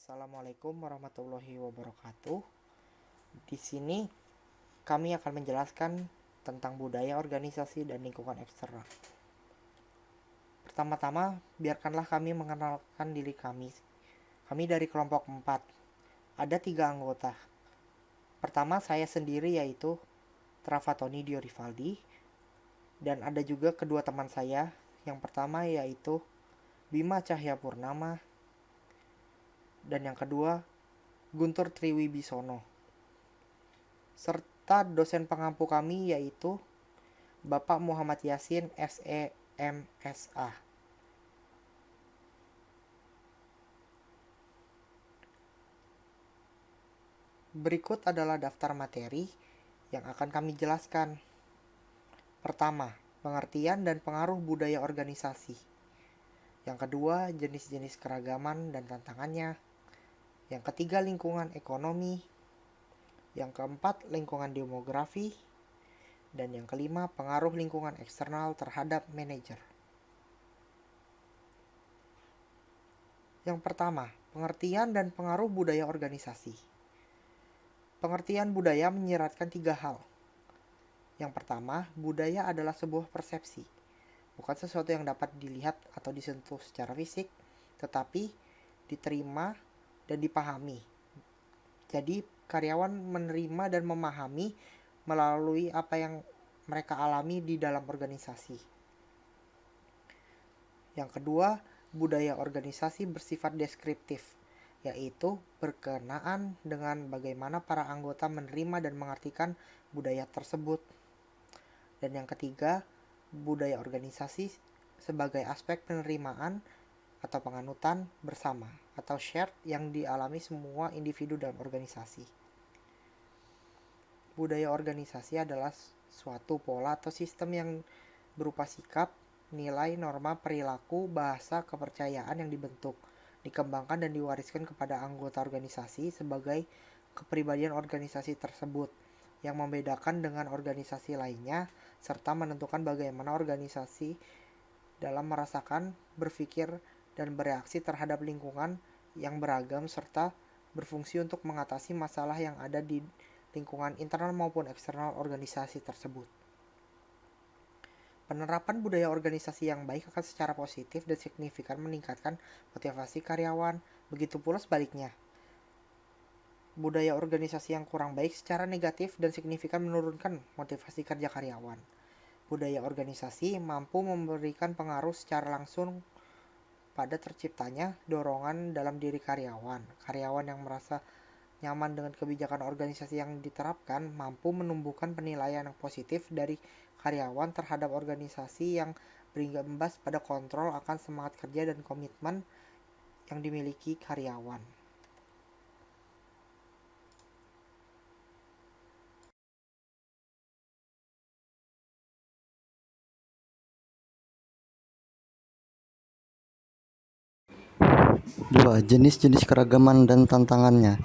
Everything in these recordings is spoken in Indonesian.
Assalamualaikum warahmatullahi wabarakatuh. Di sini kami akan menjelaskan tentang budaya organisasi dan lingkungan eksternal. Pertama-tama, biarkanlah kami mengenalkan diri kami. Kami dari kelompok 4. Ada 3 anggota. Pertama, saya sendiri yaitu Trafatoni Dio Rivaldi. Dan ada juga kedua teman saya. Yang pertama yaitu Bima Cahyapurnama. Dan yang kedua, Guntur Triwibisono. Serta dosen pengampu kami yaitu Bapak Muhammad Yasin SEMSA. Berikut adalah daftar materi yang akan kami jelaskan. Pertama, pengertian dan pengaruh budaya organisasi. Yang kedua, jenis-jenis keragaman dan tantangannya. Yang ketiga, lingkungan ekonomi. Yang keempat, lingkungan demografi. Dan yang kelima, pengaruh lingkungan eksternal terhadap manajer. Yang pertama, pengertian dan pengaruh budaya organisasi. Pengertian budaya menyiratkan 3 hal. Yang pertama, budaya adalah sebuah persepsi, bukan sesuatu yang dapat dilihat atau disentuh secara fisik, tetapi diterima dan dipahami. Jadi karyawan menerima dan memahami melalui apa yang mereka alami di dalam organisasi. Yang kedua, budaya organisasi bersifat deskriptif, yaitu berkenaan dengan bagaimana para anggota menerima dan mengartikan budaya tersebut. Dan yang ketiga, budaya organisasi sebagai aspek penerimaan atau penganutan bersama atau shared yang dialami semua individu dalam organisasi. Budaya organisasi adalah suatu pola atau sistem yang berupa sikap, nilai, norma, perilaku, bahasa, kepercayaan yang dibentuk, dikembangkan dan diwariskan kepada anggota organisasi sebagai kepribadian organisasi tersebut yang membedakan dengan organisasi lainnya serta menentukan bagaimana organisasi dalam merasakan, berpikir, dan bereaksi terhadap lingkungan yang beragam serta berfungsi untuk mengatasi masalah yang ada di lingkungan internal maupun eksternal organisasi tersebut. Penerapan budaya organisasi yang baik akan secara positif dan signifikan meningkatkan motivasi karyawan, begitu pula sebaliknya. Budaya organisasi yang kurang baik secara negatif dan signifikan menurunkan motivasi kerja karyawan. Budaya organisasi mampu memberikan pengaruh secara langsung pada terciptanya dorongan dalam diri karyawan. Karyawan yang merasa nyaman dengan kebijakan organisasi yang diterapkan mampu menumbuhkan penilaian yang positif dari karyawan terhadap organisasi yang berimbas pada kontrol akan semangat kerja dan komitmen yang dimiliki karyawan. Dua, jenis-jenis keragaman dan tantangannya.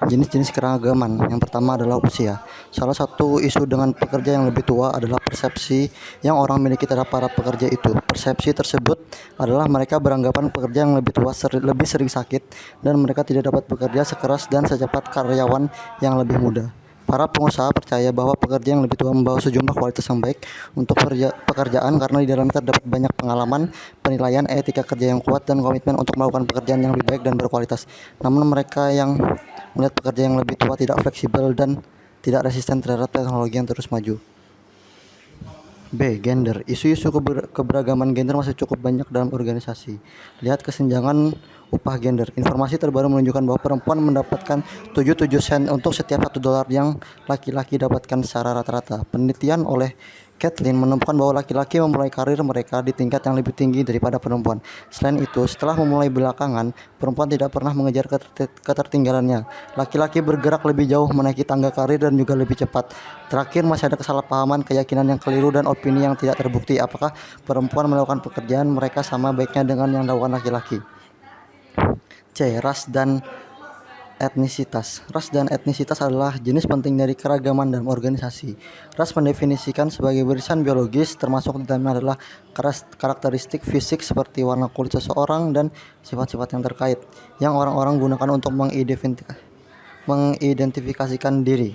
Jenis-jenis keragaman yang pertama adalah usia. Salah satu isu dengan pekerja yang lebih tua adalah persepsi yang orang miliki terhadap para pekerja itu. Persepsi tersebut adalah mereka beranggapan pekerja yang lebih tua lebih sering sakit dan mereka tidak dapat bekerja sekeras dan secepat karyawan yang lebih muda. Para pengusaha percaya bahwa pekerja yang lebih tua membawa sejumlah kualitas yang baik untuk pekerjaan karena di dalamnya terdapat banyak pengalaman, penilaian, etika kerja yang kuat, dan komitmen untuk melakukan pekerjaan yang lebih baik dan berkualitas. Namun mereka yang melihat pekerja yang lebih tua tidak fleksibel dan tidak resisten terhadap teknologi yang terus maju. B. Gender. Isu-isu keberagaman gender masih cukup banyak dalam organisasi. Lihat kesenjangan upah gender. Informasi terbaru menunjukkan bahwa perempuan mendapatkan 77 sen untuk setiap $1 yang laki-laki dapatkan secara rata-rata. Penelitian oleh Kathleen menemukan bahwa laki-laki memulai karir mereka di tingkat yang lebih tinggi daripada perempuan. Selain itu, setelah memulai belakangan, perempuan tidak pernah mengejar ketertinggalannya. Laki-laki bergerak lebih jauh menaiki tangga karir dan juga lebih cepat. Terakhir, masih ada kesalahpahaman, keyakinan yang keliru, dan opini yang tidak terbukti apakah perempuan melakukan pekerjaan mereka sama baiknya dengan yang dilakukan laki-laki. C. Ras dan Etnisitas. Ras dan etnisitas adalah jenis penting dari keragaman dalam organisasi. Ras mendefinisikan sebagai barisan biologis, termasuk di dalamnya adalah karakteristik fisik seperti warna kulit seseorang dan sifat-sifat yang terkait, yang orang-orang gunakan untuk mengidentifikasikan diri.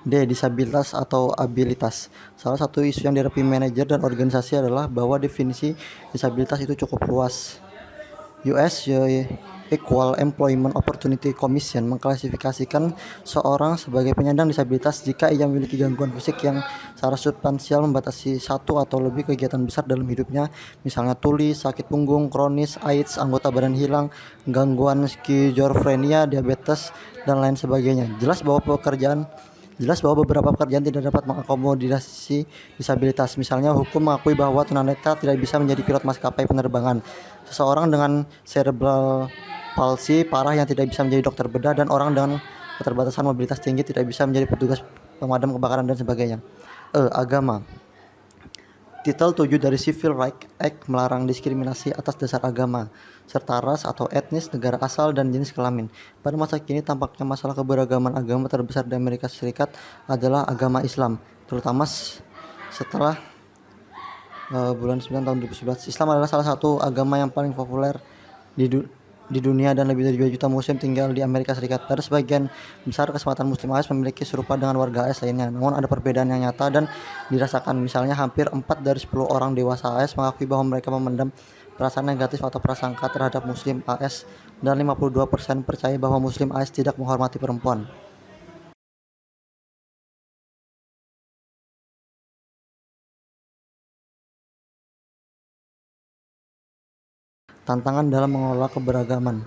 D. Disabilitas atau abilitas. Salah satu isu yang dihadapi manajer dan organisasi adalah bahwa definisi disabilitas itu cukup luas. US Equal Employment Opportunity Commission mengklasifikasikan seorang sebagai penyandang disabilitas jika ia memiliki gangguan fisik yang secara substansial membatasi satu atau lebih kegiatan besar dalam hidupnya, misalnya tuli, sakit punggung kronis, AIDS, anggota badan hilang, gangguan skizofrenia, diabetes, dan lain sebagainya. Jelas bahwa beberapa pekerjaan tidak dapat mengakomodasi disabilitas. Misalnya, hukum mengakui bahwa tunanetra tidak bisa menjadi pilot maskapai penerbangan. Seseorang dengan cerebral palsy parah yang tidak bisa menjadi dokter bedah, dan orang dengan keterbatasan mobilitas tinggi tidak bisa menjadi petugas pemadam kebakaran dan sebagainya. Agama. Titel 7 dari Civil Rights Act melarang diskriminasi atas dasar agama, serta ras atau etnis, negara asal, dan jenis kelamin. Pada masa kini, tampaknya masalah keberagaman agama terbesar di Amerika Serikat adalah agama Islam, terutama setelah bulan 9 tahun 2011. Islam adalah salah satu agama yang paling populer di dunia, dan lebih dari 2 juta muslim tinggal di Amerika Serikat. Pada sebagian besar kesempatan muslim AS memiliki serupa dengan warga AS lainnya, namun ada perbedaan yang nyata dan dirasakan. Misalnya, hampir 4 dari 10 orang dewasa AS mengakui bahwa mereka memendam perasaan negatif atau prasangka terhadap muslim AS, dan 52% percaya bahwa muslim AS tidak menghormati perempuan. Tantangan dalam mengelola keberagaman.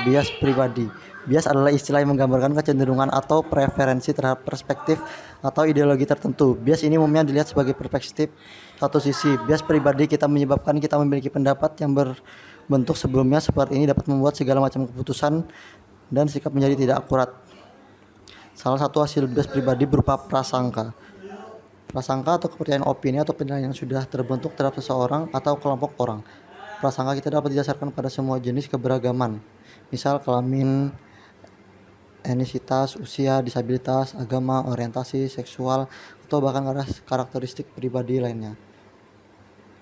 Bias pribadi. Bias adalah istilah yang menggambarkan kecenderungan atau preferensi terhadap perspektif atau ideologi tertentu. Bias ini umumnya dilihat sebagai perspektif satu sisi. Bias pribadi kita menyebabkan kita memiliki pendapat yang berbentuk sebelumnya seperti ini dapat membuat segala macam keputusan dan sikap menjadi tidak akurat. Salah satu hasil bias pribadi berupa prasangka. Prasangka atau kepercayaan opini atau penilaian yang sudah terbentuk terhadap seseorang atau kelompok orang. Prasangka kita dapat didasarkan pada semua jenis keberagaman, misal kelamin, etnisitas, usia, disabilitas, agama, orientasi seksual, atau bahkan karakteristik pribadi lainnya.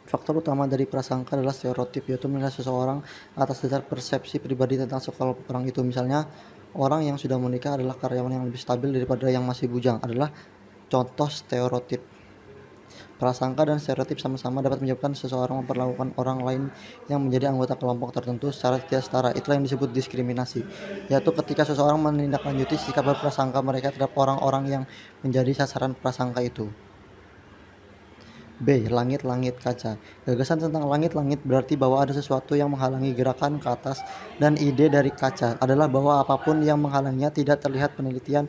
Faktor utama dari prasangka adalah stereotip, yaitu menilai seseorang atas dasar persepsi pribadi tentang sekelompok orang itu. Misalnya, orang yang sudah menikah adalah karyawan yang lebih stabil daripada yang masih bujang, adalah contoh stereotip. Prasangka dan stereotip sama-sama dapat menyebabkan seseorang memperlakukan orang lain yang menjadi anggota kelompok tertentu secara tidak setara. Itulah yang disebut diskriminasi, yaitu ketika seseorang menindaklanjuti sikap berprasangka mereka terhadap orang-orang yang menjadi sasaran prasangka itu. B. Langit-langit kaca. Gagasan tentang langit-langit berarti bahwa ada sesuatu yang menghalangi gerakan ke atas, dan ide dari kaca adalah bahwa apapun yang menghalanginya tidak terlihat. Penelitian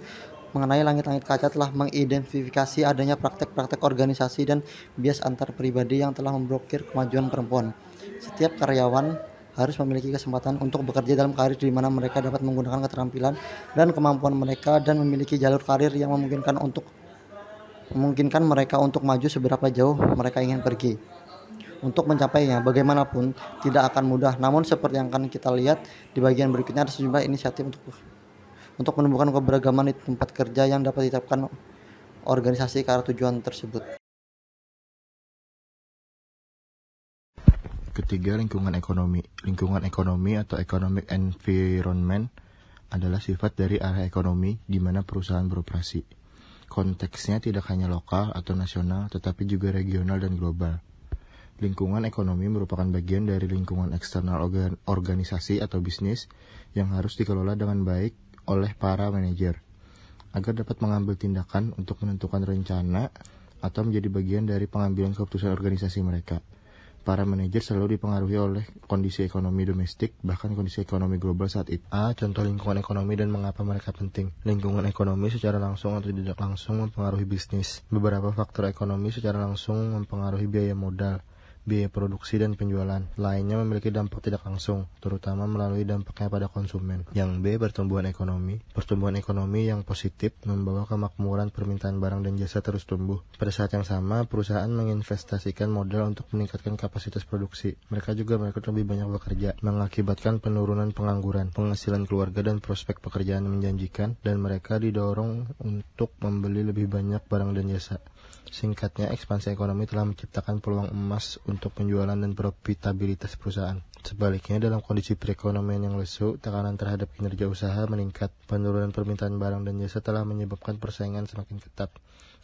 mengenai langit-langit kaca telah mengidentifikasi adanya praktek-praktek organisasi dan bias antar pribadi yang telah memblokir kemajuan perempuan. Setiap karyawan harus memiliki kesempatan untuk bekerja dalam karir di mana mereka dapat menggunakan keterampilan dan kemampuan mereka dan memiliki jalur karir yang memungkinkan mereka untuk maju seberapa jauh mereka ingin pergi. Untuk mencapainya, bagaimanapun tidak akan mudah. Namun seperti yang akan kita lihat di bagian berikutnya, ada sejumlah inisiatif untuk menumbuhkan keberagaman di tempat kerja yang dapat ditetapkan organisasi ke arah tujuan tersebut. Ketiga, lingkungan ekonomi. Lingkungan ekonomi atau economic environment adalah sifat dari area ekonomi di mana perusahaan beroperasi. Konteksnya tidak hanya lokal atau nasional, tetapi juga regional dan global. Lingkungan ekonomi merupakan bagian dari lingkungan eksternal organisasi atau bisnis yang harus dikelola dengan baik oleh para manajer agar dapat mengambil tindakan untuk menentukan rencana atau menjadi bagian dari pengambilan keputusan organisasi mereka. Para manajer selalu dipengaruhi oleh kondisi ekonomi domestik, bahkan kondisi ekonomi global saat itu. Contoh lingkungan ekonomi dan mengapa mereka penting. Lingkungan ekonomi secara langsung atau tidak langsung mempengaruhi bisnis. Beberapa faktor ekonomi secara langsung mempengaruhi biaya modal, biaya produksi dan penjualan. Lainnya memiliki dampak tidak langsung, terutama melalui dampaknya pada konsumen. Yang B, pertumbuhan ekonomi. Pertumbuhan ekonomi yang positif membawa kemakmuran permintaan barang dan jasa terus tumbuh. Pada saat yang sama, perusahaan menginvestasikan modal untuk meningkatkan kapasitas produksi. Mereka juga merekrut lebih banyak bekerja, mengakibatkan penurunan pengangguran, penghasilan keluarga dan prospek pekerjaan menjanjikan, dan mereka didorong untuk membeli lebih banyak barang dan jasa. Singkatnya, ekspansi ekonomi telah menciptakan peluang emas untuk penjualan dan profitabilitas perusahaan. Sebaliknya, dalam kondisi perekonomian yang lesu, tekanan terhadap kinerja usaha meningkat. Penurunan permintaan barang dan jasa telah menyebabkan persaingan semakin ketat.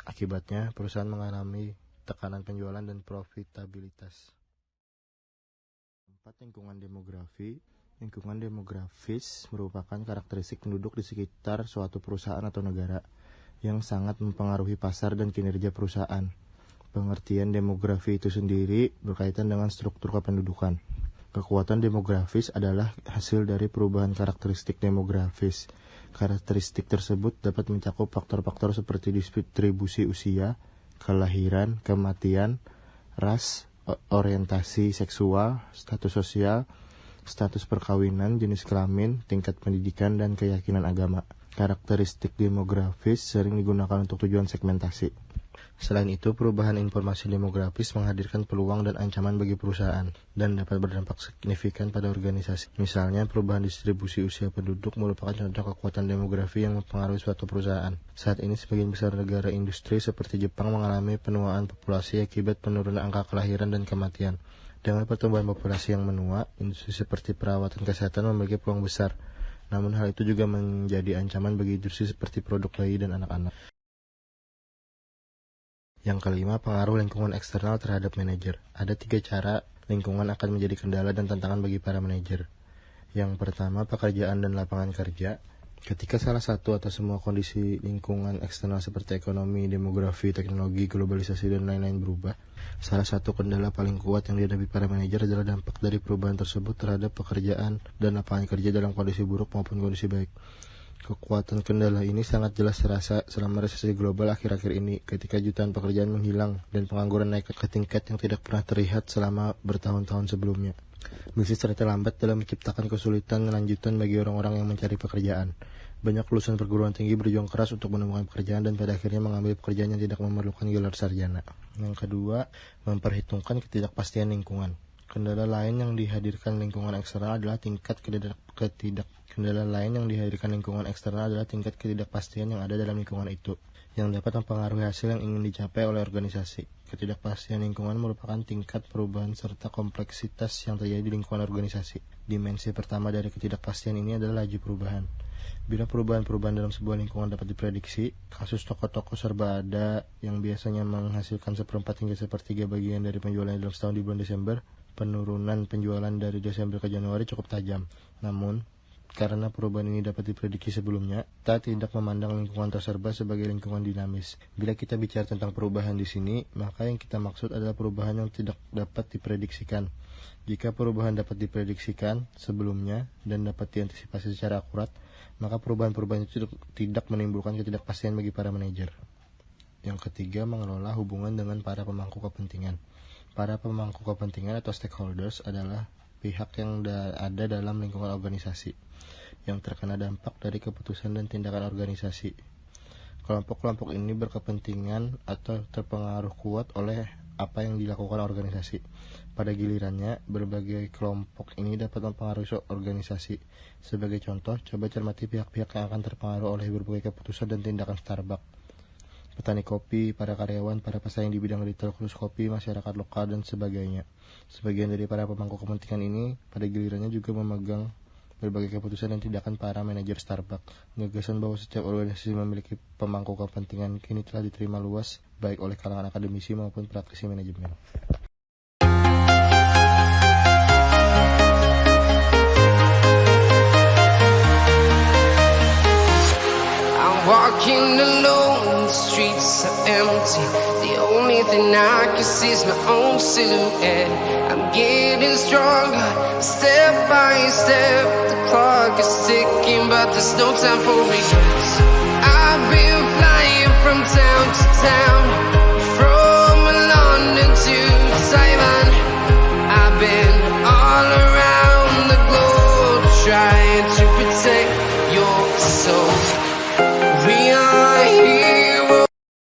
Akibatnya, perusahaan mengalami tekanan penjualan dan profitabilitas. 4. Lingkungan demografi. Lingkungan demografis merupakan karakteristik penduduk di sekitar suatu perusahaan atau negara yang sangat mempengaruhi pasar dan kinerja perusahaan. Pengertian demografi itu sendiri berkaitan dengan struktur kependudukan. Kekuatan demografis adalah hasil dari perubahan karakteristik demografis. Karakteristik tersebut dapat mencakup faktor-faktor seperti distribusi usia, kelahiran, kematian, ras, orientasi seksual, status sosial, status perkawinan, jenis kelamin, tingkat pendidikan, dan keyakinan agama. Karakteristik demografis sering digunakan untuk tujuan segmentasi. Selain itu, perubahan informasi demografis menghadirkan peluang dan ancaman bagi perusahaan dan dapat berdampak signifikan pada organisasi. Misalnya, perubahan distribusi usia penduduk merupakan contoh kekuatan demografi yang mempengaruhi suatu perusahaan. Saat ini, sebagian besar negara industri seperti Jepang mengalami penuaan populasi akibat penurunan angka kelahiran dan kematian. Dengan pertumbuhan populasi yang menua, industri seperti perawatan kesehatan memiliki peluang besar. Namun hal itu juga menjadi ancaman bagi industri seperti produk bayi dan anak-anak. Yang kelima, pengaruh lingkungan eksternal terhadap manajer. Ada 3 cara lingkungan akan menjadi kendala dan tantangan bagi para manajer. Yang pertama, pekerjaan dan lapangan kerja. Ketika salah satu atau semua kondisi lingkungan eksternal seperti ekonomi, demografi, teknologi, globalisasi, dan lain-lain berubah, salah satu kendala paling kuat yang dihadapi para manajer adalah dampak dari perubahan tersebut terhadap pekerjaan dan lapangan kerja dalam kondisi buruk maupun kondisi baik. Kekuatan kendala ini sangat jelas terasa selama resesi global akhir-akhir ini, ketika jutaan pekerjaan menghilang dan pengangguran naik ke tingkat yang tidak pernah terlihat selama bertahun-tahun sebelumnya. Bisnis terlambat dalam menciptakan kesulitan lanjutan bagi orang-orang yang mencari pekerjaan. Banyak lulusan perguruan tinggi berjuang keras untuk menemukan pekerjaan dan pada akhirnya mengambil pekerjaan yang tidak memerlukan gelar sarjana. Yang kedua, memperhitungkan ketidakpastian lingkungan. Kendala lain yang dihadirkan lingkungan eksternal adalah tingkat ketidakpastian yang ada dalam lingkungan itu, yang dapat mempengaruhi hasil yang ingin dicapai oleh organisasi. Ketidakpastian lingkungan merupakan tingkat perubahan serta kompleksitas yang terjadi di lingkungan organisasi. Dimensi pertama dari ketidakpastian ini adalah laju perubahan. Bila perubahan-perubahan dalam sebuah lingkungan dapat diprediksi, kasus toko-toko serba ada yang biasanya menghasilkan 1/4 hingga 1/3 bagian dari penjualan dalam setahun di bulan Desember, penurunan penjualan dari Desember ke Januari cukup tajam. Namun, karena perubahan ini dapat diprediksi sebelumnya, kita tidak memandang lingkungan terserba sebagai lingkungan dinamis. Bila kita bicara tentang perubahan di sini, maka yang kita maksud adalah perubahan yang tidak dapat diprediksikan. Jika perubahan dapat diprediksikan sebelumnya dan dapat diantisipasi secara akurat, maka perubahan-perubahan itu tidak menimbulkan ketidakpastian bagi para manajer. Yang ketiga, mengelola hubungan dengan para pemangku kepentingan. Para pemangku kepentingan atau stakeholders adalah pihak yang ada dalam lingkungan organisasi yang terkena dampak dari keputusan dan tindakan organisasi. Kelompok-kelompok ini berkepentingan atau terpengaruh kuat oleh apa yang dilakukan organisasi. Pada gilirannya, berbagai kelompok ini dapat mempengaruhi organisasi. Sebagai contoh, coba cermati pihak-pihak yang akan terpengaruh oleh berbagai keputusan dan tindakan Starbucks. Petani kopi, para karyawan, para pesaing di bidang retail khusus kopi, masyarakat lokal, dan sebagainya. Sebagian dari para pemangku kepentingan ini pada gilirannya juga memegang berbagai keputusan dan tindakan para manajer Starbucks. Gagasan bahwa setiap organisasi memiliki pemangku kepentingan kini telah diterima luas baik oleh kalangan akademisi maupun praktisi manajemen. Walking alone, the streets are empty. The only thing I can see is my own silhouette. I'm getting stronger, step by step. The clock is ticking, but there's no time for regret.